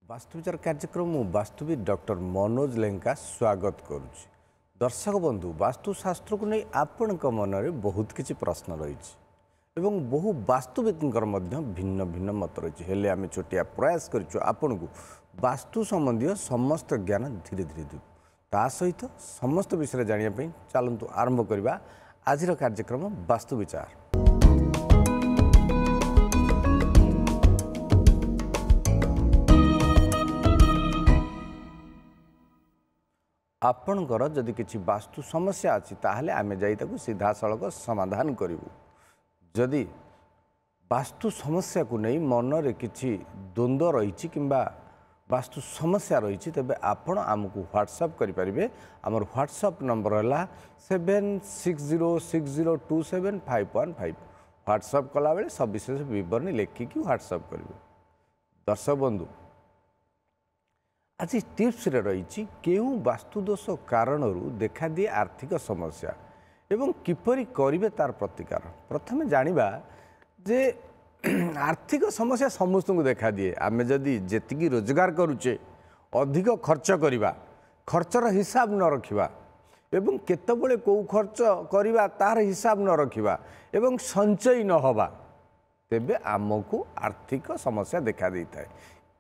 वास्तुविचार कार्यक्रम मु वास्तुविद डॉक्टर मनोज लेंका स्वागत करुच्ची। दर्शक बंधु वास्तुशास्त्र को नहीं आपण मन में बहुत किसी प्रश्न रही बहु वास्तुविद भिन्न भिन्न मत रही है। आम छोटिया प्रयास करूँ को वास्तु संबंधी समस्त ज्ञान धीरे धीरे दूँ ता सहित समस्त विषय जानापी चलतु आरंभ करवा आज कार्यक्रम वास्तुविचार। आपणकर जदि किसी वास्तु समस्या अच्छी ताहले आमे जाई ताकू सीधा सड़क समाधान करूँ। जदि वास्तु समस्या को नहीं मन रे किछि द्वंद्व रही किंबा वास्तु समस्या रही तेबे आपण आमको व्हाट्सएप करें। आमर व्हाट्सएप नंबर है 7606027515। व्हाट्सएप कला बेले सब विशेष विवरणी लेखिकी व्हाट्सएप करेंगे। दर्शक बंधु आज टिप्स रे रही केउ वास्तुदोष कारण देखा दिए आर्थिक समस्या एवं किपरि करिवे तार प्रतिकार। प्रथमे जानिबा जे आर्थिक समस्या समस्त को देखा दिए। आमे जदि जेतिकी रोजगार करुचे अधिक खर्च करिबा खर्चर हिसाब न रखिबा एवं केतबेले को खर्च करिबा तार हिसाब न रखिबा एवं संचय न होबा तेबे आमको आर्थिक समस्या देखा देइथाय।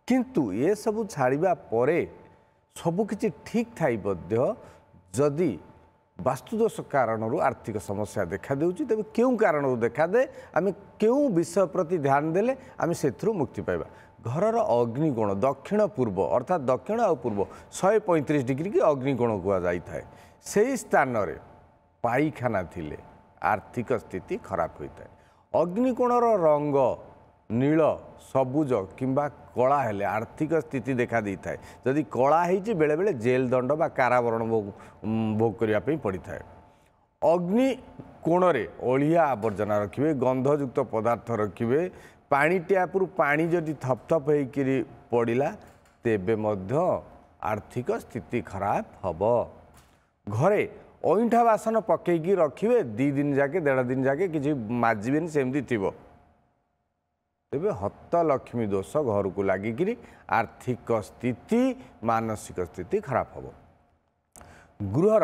किंतु ये सब छाड़िबा परे सबकिछि ठीक थाई बद्य जदि वास्तुदोष कारण आर्थिक समस्या देखा देउछि तेबे केउ कारण देखा दे आमे केउ विषय प्रति ध्यान देले आमे सेथरु मुक्ति पाइबा। घरर अग्निकोण दक्षिण पूर्व अर्थात दक्षिण और पूर्व 135 डिग्री की अग्निकोण कुआ जाई थाए। सेही स्थान रे पाइखाना थिले आर्थिक स्थिति खराब होइथाय। अग्निकोणर रंग नील सबुज किंबा कला हेले आर्थिक स्थिति देखा दी थाए। जदि कला है बेले बेले जेल दंड बा कारावरण भोग करने पड़ी थाए। अग्नि कोण रे ओलिया आवर्जना रखिए गंधयुक्त पदार्थ रखिए पानी टैपरू पानी जदि थपथप होकर पड़ा तेबे मध्य आर्थिक स्थिति खराब हब। घरे अईंठा बासन पकईकी रखिए 2 दिन जाके 1.5 दिन जाके किसी माजिबेनी सेमती थिबो तेबे हतलक्ष्मी दोष घर को लगिकी आर्थिक स्थिति मानसिक स्थिति खराब हम। गृहर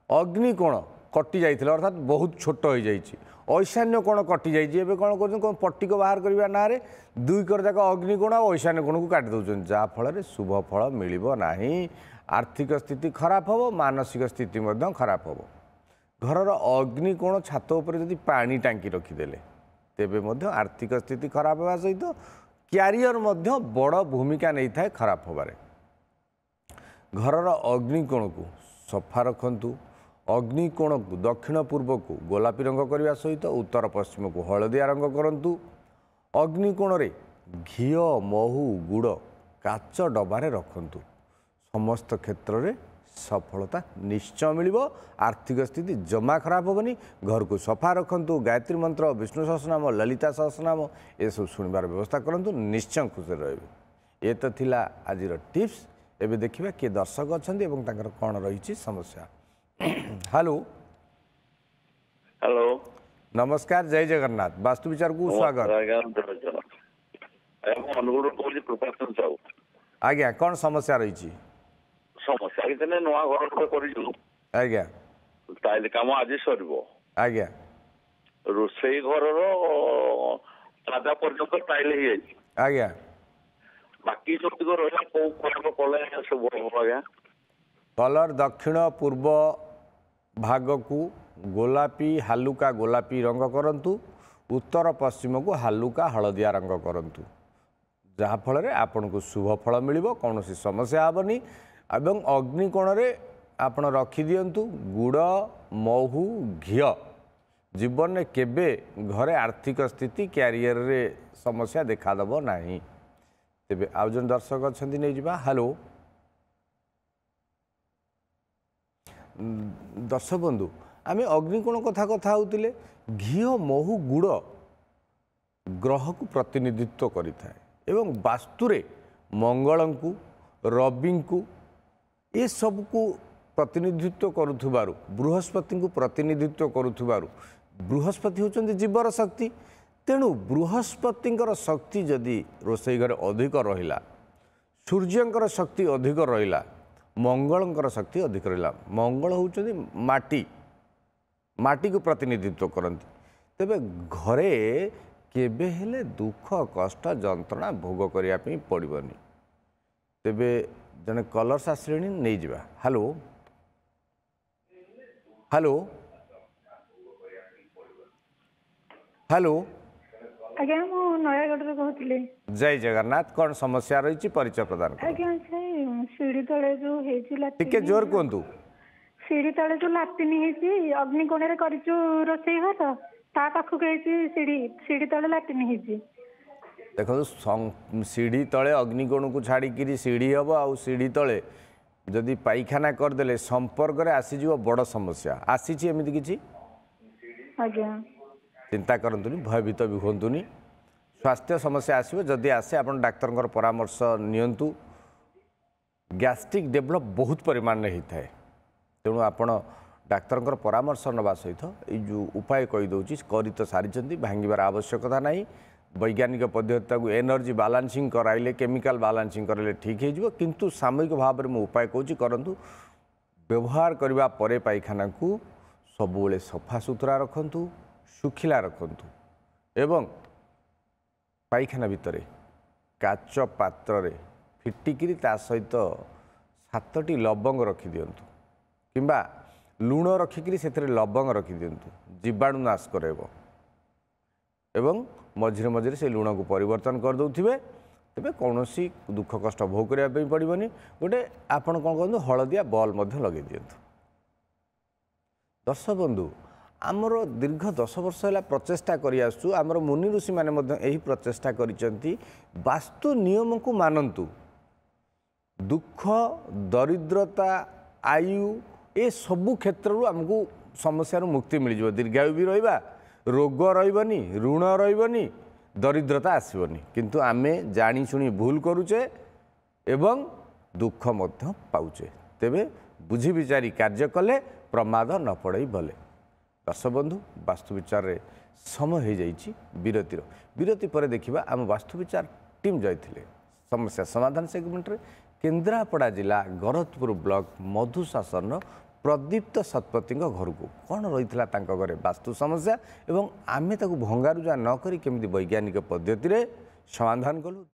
अग्निकोण कटि जाइथिला अर्थात बहुत छोट हो जाइछि। ईशान्य कोण कटि जाइछि एबे कोन करछन कोन पट्टी को बाहर करबा ना रे 2 कर जाक अग्निकोण और ईशान्य कोण को काटि दउछन जा फल शुभ फल मिलिबो नाही। आर्थिक स्थिति खराब हम मानसिक स्थिति मध्य खराब हम। घरर अग्निकोण छात उपर जदि पानी टांकी रखिदेले तेबे मध्य आर्थिक स्थिति खराब होगा सहित क्यारियर मध्य बड़ भूमिका नहीं थाए खराब होबारे। घरर अग्निकोण को सफा रखंतु। अग्निकोण को दक्षिण पूर्व को गोलापी रंग करने सहित उत्तर पश्चिम को हलदिया रंग करंतु। अग्निकोण रे घी महू गुड़ काच डबारे रखंतु। समस्त क्षेत्र में सफलता निश्चय मिलिबो। आर्थिक स्थिति जमा खराब होबनी। घर को सफा रखंतु। गायत्री मंत्र विष्णु सहस्रनाम ललिता सहस्रनाम ये सब सुनिबार व्यवस्था करंतु निश्चय खुश रहे। ये तो थिला आज टिप्स। एबे देखिबा के दर्शक अछंती एवं तांकर कोन रहिछि समस्या। हेलो हेलो नमस्कार जय जगन्नाथ वास्तु विचार को स्वागत। आज्ञा कौन समस्या रही? समस्या किसी नुआ घर कर आज्ञा टाइल कम आज सर आज्ञा रोसई घर ताजा पर्यंत टाइल ही आज्ञा बाकी सब रहा कौ कलर कले सब आज्ञा कलर दक्षिण पूर्व भाग को गोलापी हालुका गोलापी रंग करंतु। उत्तर पश्चिम को हालुका हलदिया रंग करंतु जहाँफल आपन को शुभ फल मिलिबो कौन समस्या हेबनी। एवं अग्निकोण रे आपण रखी दियंतु गुड़ महू घी। जीवन में केबे घरे आर्थिक स्थिति क्यारियर रे समस्या देखा दबो नाही। तेबे आउ जन दर्शक अछंती नै जिबा। हेलो दर्शक बंधु आमे अग्निकोण कथा कथा होतिले। घी महू गुड़ ग्रह को प्रतिनिधित्व करि थाए एवं वास्तुरे मंगल को रवि को ये सब को प्रतिनिधित्व करुथुबारु बृहस्पति को प्रतिनिधित्व करुथुबारु बृहस्पति होचंदी जीवर शक्ति। तेणु बृहस्पति शक्ति जदि रोसई घर अधिक रहिला सूर्यंकर शक्ति अधिक रहा मंगलंकर शक्ति अधिक रहा मंगल होउछन्ति माटी को प्रतिनिधित्व करती तेबे घरे केबे हेले दुख कष्ट जंत्रणा भोग करने पड़ोनी तेबे जने कलर्स आसले नहीं जावा। हेलो हेलो हेलो आज्ञा मु नयागढ़ कहती। जय जगन्नाथ कौन समस्या रही परिचय प्रदान आज्ञा से सीढ़ी तले जो टिके जोर कहतु सीढ़ी तले जो लाट्रिन होती अग्निकोण रोषेई घर ता पाखक सीढ़ी तले लाट्रिन होती देखो सीढ़ी तले अग्निकोण को छाड़ी सीढ़ी हम आ सीढ़ी तले जदि पाइखाना करदे संपर्क में आसीज बड़ समस्या आसी एमती किसी आज्ञा चिंता करतुनि भयभीत भी होंतुनि स्वास्थ्य समस्या आसो जदि आसे आप डाक्तर परामर्श नियंतु गैस्ट्रिक डेभलप बहुत परिमाण में होता है तेणु आपण डाक्तर परामर्श नवा सहित जो उपाय कहीदे कर तो सारी भांगार आवश्यकता नहीं वैज्ञानिक पद्धति एनर्जी बालांसिंग कराइले केमिकल बालांसिंग कराइले ठीक हो किंतु सामूहिक भाव में उपाय कहूँ करंतु व्यवहार करने पर पाइखाना को सबुले सफा सुतरा रखंतु सुखिला रखंतु एवं पाइखाना भितर काच पात्र फिटिकी ता सहित 7टी लवंग रखी दिंतु किंबा लुण रखिकी से लवंग रखी दिंतु जीवाणु नाश करेब एवं मझिरे मझिरे से लुण को परिवर्तन कर दौथिबे तेबे कौनसी दुख कष्ट भोग करने पड़ोनी गोटे आपण कौन कहते हलदिया बॉल लगे दिंतु। दर्शक बंधु आमर दीर्घ 10 वर्ष है प्रचेषा कर मुनि ऋषि मैंने प्रचेषा करिसेंती वास्तु नियम को मानतु दुख दरिद्रता आयु ए सबु क्षेत्र आमको समस्या मुक्ति मिल जाए दीर्घायु भी रहा रोग रही ऋण रही दरिद्रता आसबनी किंतु आमे जानी शुणी भूल करुचे एवं दुख मध्य पाउचे तेबे बुझी विचारी कार्य कले प्रमाद न पड़े भले। दर्शक बंधु वास्तु विचार रे समय हो जाइए विरतिर विरति पर देखा आम वास्तु विचार टीम जाइए समस्या समाधान सेगमेंट रे केन्द्रापड़ा जिला गरजपुर ब्लॉक मधुशासन प्रदीप्त शतपथी घर को कौन रही घरे वास्तु समस्या एवं आमे ताकू भंगारुजा न करी केमिति वैज्ञानिक पद्धति रे समाधान कलु।